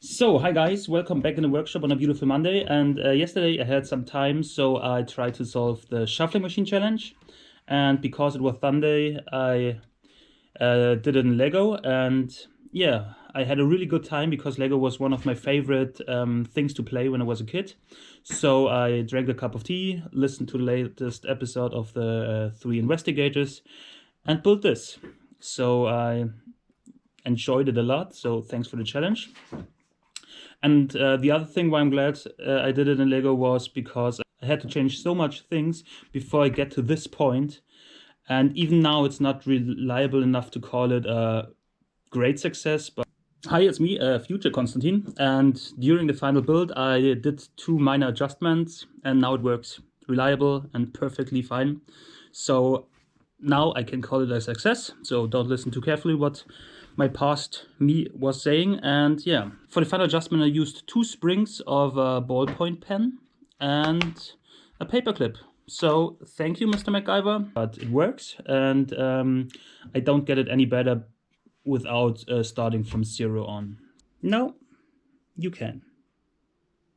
So, hi guys, welcome back in the workshop on a beautiful Monday. And yesterday I had some time, so I tried to solve the shuffling machine challenge. And because it was Sunday, I did it in Lego. And yeah, I had a really good time because Lego was one of my favorite things to play when I was a kid. So I drank a cup of tea, listened to the latest episode of the Three Investigators, and built this. So I enjoyed it a lot. So thanks for the challenge. And the other thing why I'm glad I did it in Lego was because I had to change so much things before I get to this point. And even now, it's not reliable enough to call it a great success. But hi, it's me, Future Konstantin. And during the final build, I did 2 minor adjustments, and now it works reliable and perfectly fine. So now I can call it a success. So don't listen too carefully what my past me was saying. And yeah, for the final adjustment, I used 2 springs of a ballpoint pen and a paperclip. So thank you, Mr. MacGyver, but it works, and I don't get it any better without starting from 0 on. No, you can.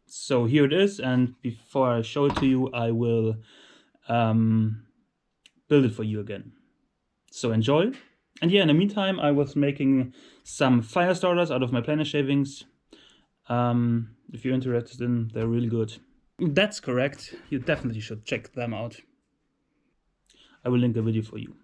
So here it is, and before I show it to you, I will build it for you again. So enjoy. And yeah, in the meantime, I was making some fire starters out of my planer shavings. If you're interested in, they're really good. That's correct. You definitely should check them out. I will link a video for you.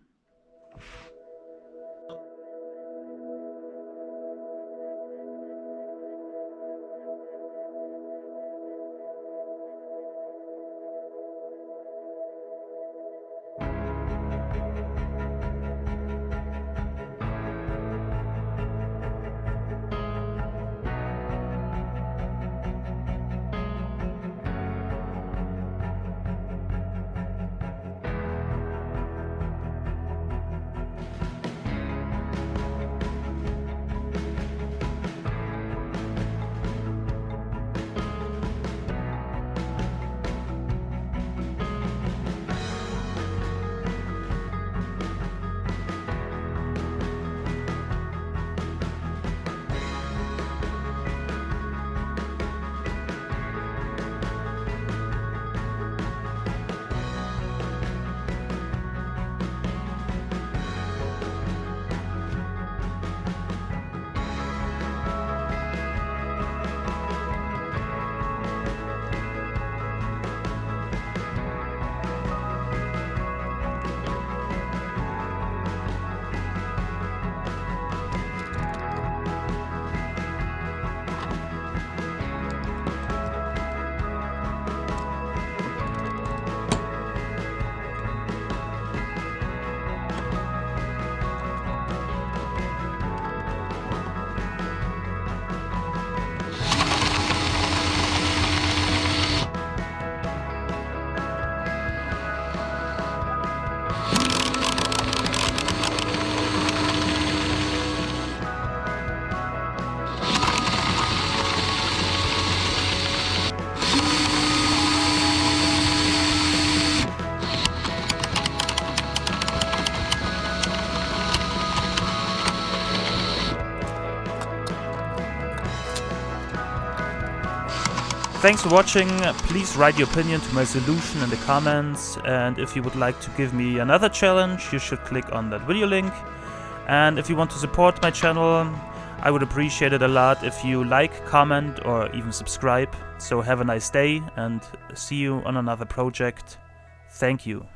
Thanks for watching. Please write your opinion to my solution in the comments, and if you would like to give me another challenge, you should click on that video link. And if you want to support my channel, I would appreciate it a lot if you like, comment, or even subscribe. So have a nice day and see you on another project. Thank you.